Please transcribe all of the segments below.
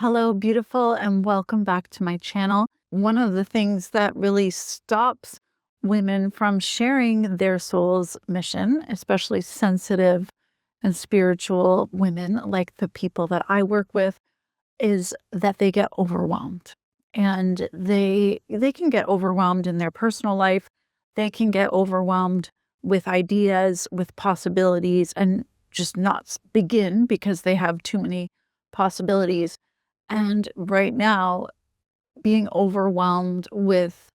Hello, beautiful, and welcome back to my channel. One of the things that really stops women from sharing their soul's mission, especially sensitive and spiritual women like the people that I work with, is that they get overwhelmed. And they can get overwhelmed in their personal life. They can get overwhelmed with ideas, with possibilities, and just not begin because they have too many possibilities. And right now, being overwhelmed with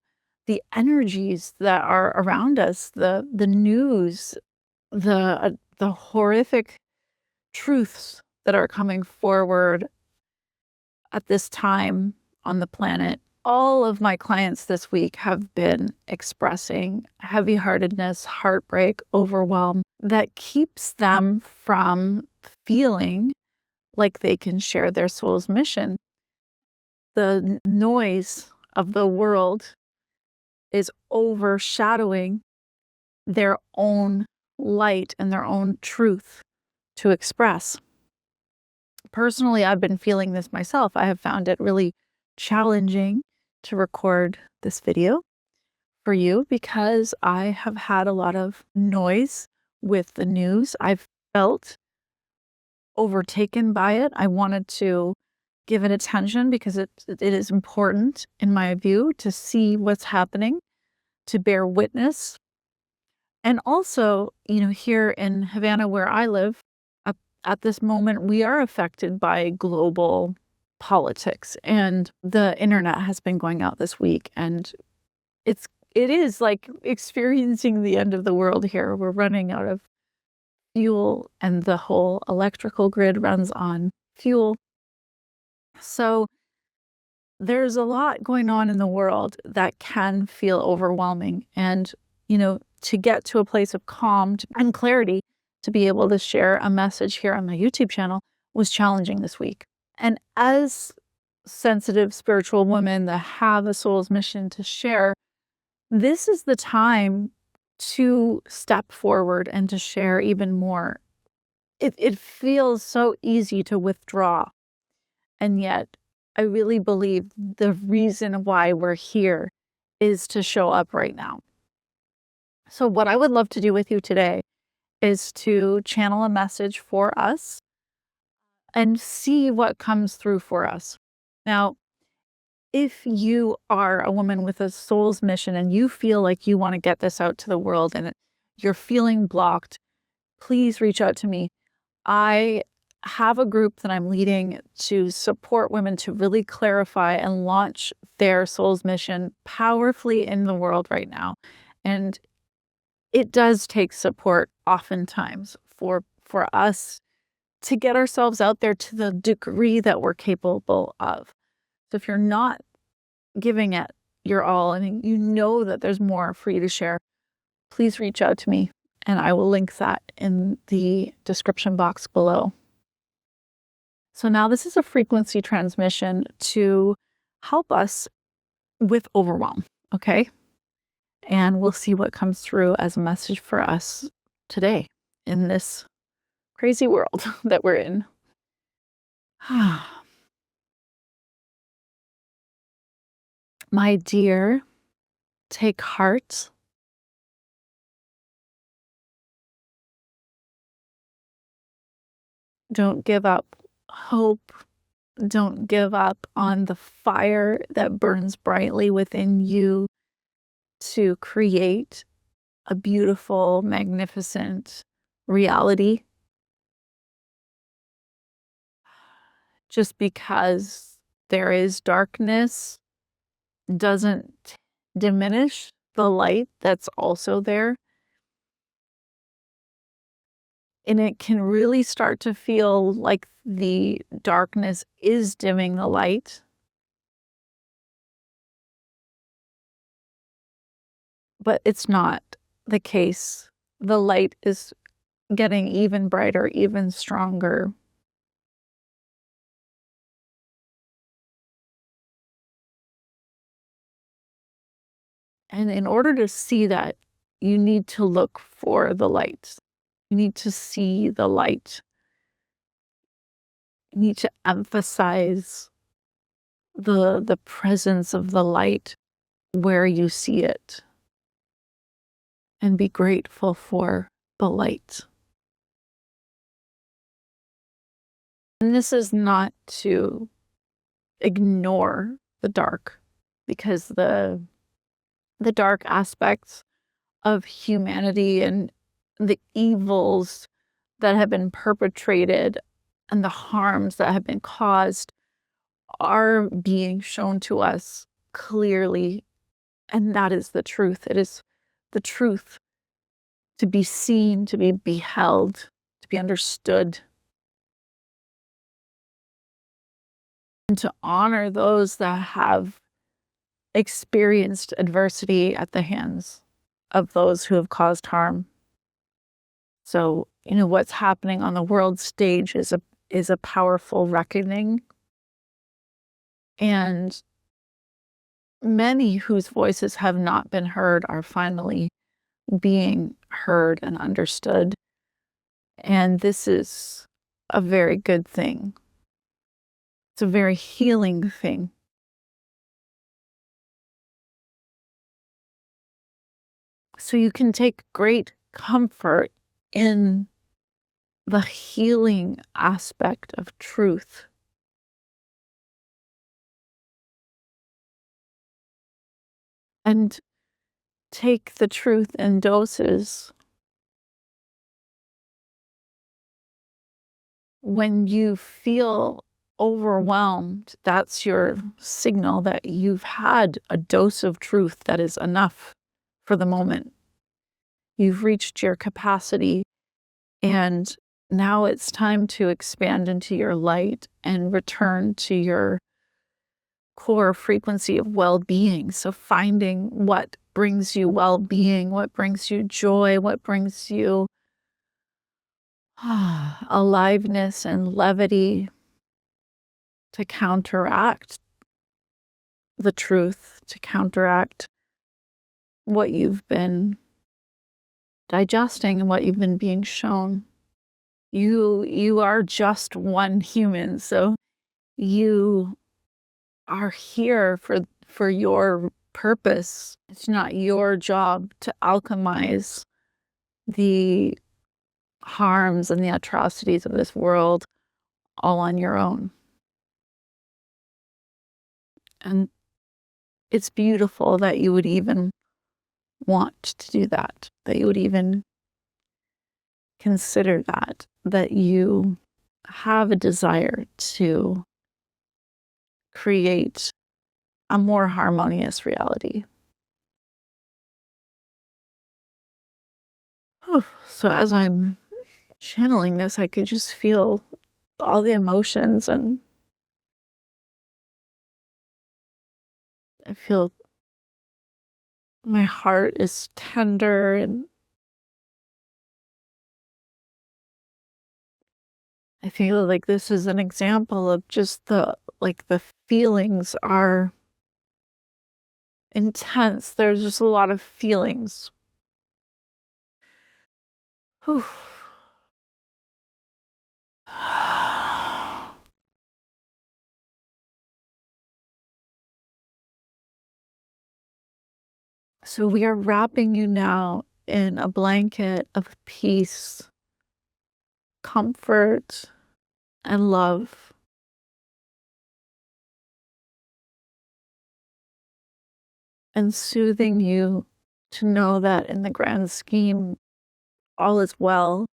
the energies that are around us, the news, the horrific truths that are coming forward at this time on the planet. All of my clients this week have been expressing heavy-heartedness, heartbreak, overwhelm that keeps them from feeling like they can share their soul's mission. The noise of the world is overshadowing their own light and their own truth to express. Personally, I've been feeling this myself. I have found it really challenging to record this video for you because I have had a lot of noise with the news. I've felt overtaken by it. I wanted to give it attention because it is important, in my view, to see what's happening, to bear witness. And also, here in Havana, where I live, at this moment, we are affected by global politics. And the internet has been going out this week, and it is like experiencing the end of the world here. We're running out of fuel, and the whole electrical grid runs on fuel. So there's a lot going on in the world that can feel overwhelming. And, to get to a place of calm and clarity to be able to share a message here on my YouTube channel was challenging this week. And as sensitive spiritual women that have a soul's mission to share, this is the time to step forward and to share even more. It feels so easy to withdraw. And yet, I really believe the reason why we're here is to show up right now. So what I would love to do with you today is to channel a message for us and see what comes through for us. Now, if you are a woman with a soul's mission and you feel like you want to get this out to the world and you're feeling blocked, please reach out to me. I have a group that I'm leading to support women to really clarify and launch their soul's mission powerfully in the world right now. And it does take support oftentimes for us to get ourselves out there to the degree that we're capable of. So if you're not giving it your all and you know that there's more for you to share, please reach out to me and I will link that in the description box below. So now this is a frequency transmission to help us with overwhelm, okay? And we'll see what comes through as a message for us today in this crazy world that we're in. My dear, take heart. Don't give up hope. Don't give up on the fire that burns brightly within you to create a beautiful, magnificent reality. Just because there is darkness doesn't diminish the light that's also there. And it can really start to feel like the darkness is dimming the light. But it's not the case. The light is getting even brighter, even stronger. And in order to see that, you need to look for the light. You need to see the light. You need to emphasize the presence of the light where you see it, and be grateful for the light. And this is not to ignore the dark, because the dark aspects of humanity and the evils that have been perpetrated and the harms that have been caused are being shown to us clearly. And that is the truth. It is the truth to be seen, to be beheld, to be understood, and to honor those that have experienced adversity at the hands of those who have caused harm. So, what's happening on the world stage is a powerful reckoning. And many whose voices have not been heard are finally being heard and understood. And this is a very good thing. It's a very healing thing. So you can take great comfort in the healing aspect of truth. And take the truth in doses. When you feel overwhelmed, that's your signal that you've had a dose of truth that is enough for the moment. You've reached your capacity, and now it's time to expand into your light and return to your core frequency of well-being. So finding what brings you well-being, what brings you joy, what brings you aliveness and levity, to counteract the truth, to counteract what you've been digesting and what you've been being shown. You are just one human, so you are here for your purpose. It's not your job to alchemize the harms and the atrocities of this world all on your own. And it's beautiful that you would even want to do that, that you would even consider that you have a desire to create a more harmonious reality. So as I'm channeling this, I could just feel all the emotions, and I feel my heart is tender, and I feel like this is an example of just the feelings are intense. There's just a lot of feelings. Whew. So we are wrapping you now in a blanket of peace, comfort, and love. And soothing you to know that in the grand scheme, all is well,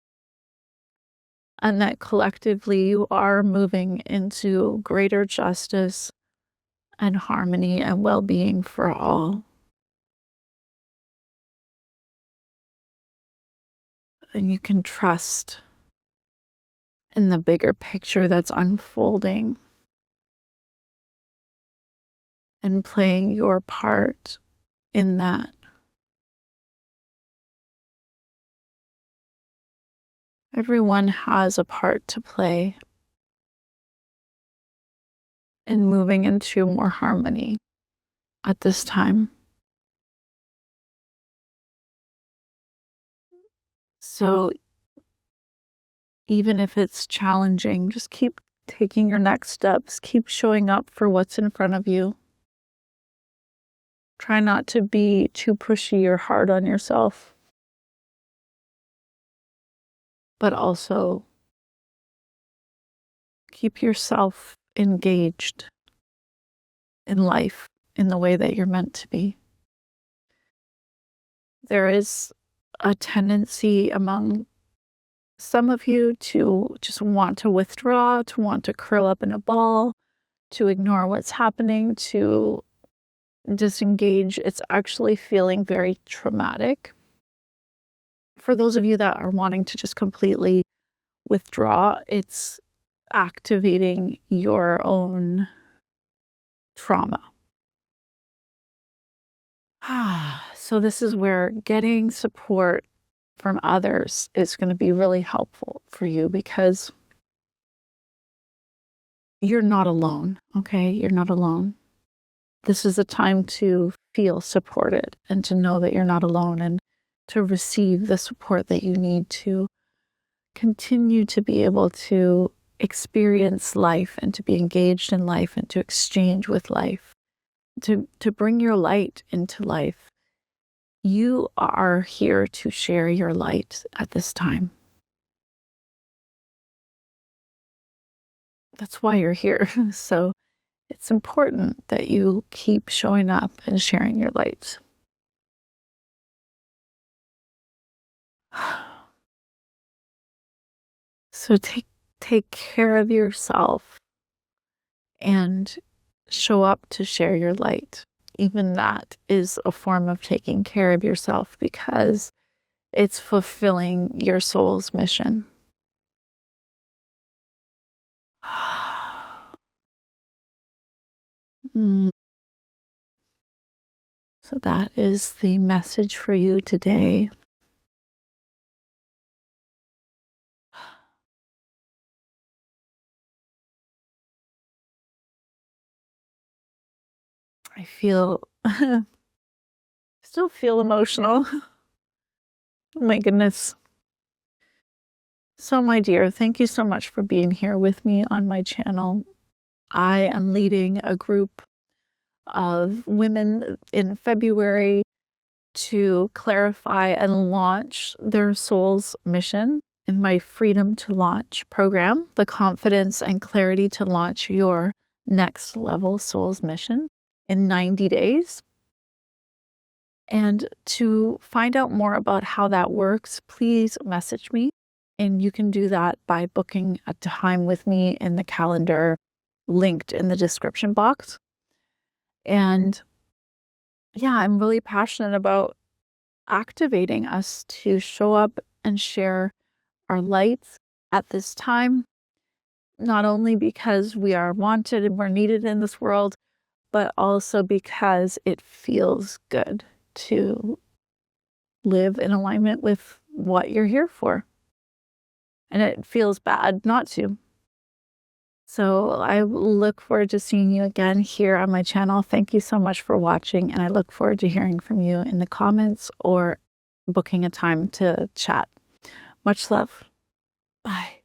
and that collectively you are moving into greater justice and harmony and well-being for all. And you can trust in the bigger picture that's unfolding and playing your part in that. Everyone has a part to play in moving into more harmony at this time. So even if it's challenging, just taking your next steps. Keep showing up for what's in front of you. Try not to be too pushy or hard on yourself, but also keep yourself engaged in life in the way that you're meant to be. There is a tendency among some of you to just want to withdraw, to want to curl up in a ball, to ignore what's happening, to disengage. It's actually feeling very traumatic. For those of you that are wanting to just completely withdraw, it's activating your own trauma. So this is where getting support from others is going to be really helpful for you, because you're not alone, okay? You're not alone. This is a time to feel supported and to know that you're not alone, and to receive the support that you need to continue to be able to experience life and to be engaged in life and to exchange with life, to bring your light into life. You are here to share your light at this time. That's why you're here. So it's important that you keep showing up and sharing your light. So take care of yourself and show up to share your light. Even that is a form of taking care of yourself, because it's fulfilling your soul's mission. Mm. So that is the message for you today. I feel, still feel emotional. Oh my goodness. So, my dear, thank you so much for being here with me on my channel. I am leading a group of women in February to clarify and launch their soul's mission in my Freedom to Launch program, the confidence and clarity to launch your next level soul's mission in 90 days. And to find out more about how that works, please message me. And you can do that by booking a time with me in the calendar linked in the description box. And yeah, I'm really passionate about activating us to show up and share our lights at this time, not only because we are wanted and we're needed in this world, but also because it feels good to live in alignment with what you're here for. And it feels bad not to. So I look forward to seeing you again here on my channel. Thank you so much for watching, and I look forward to hearing from you in the comments or booking a time to chat. Much love. Bye.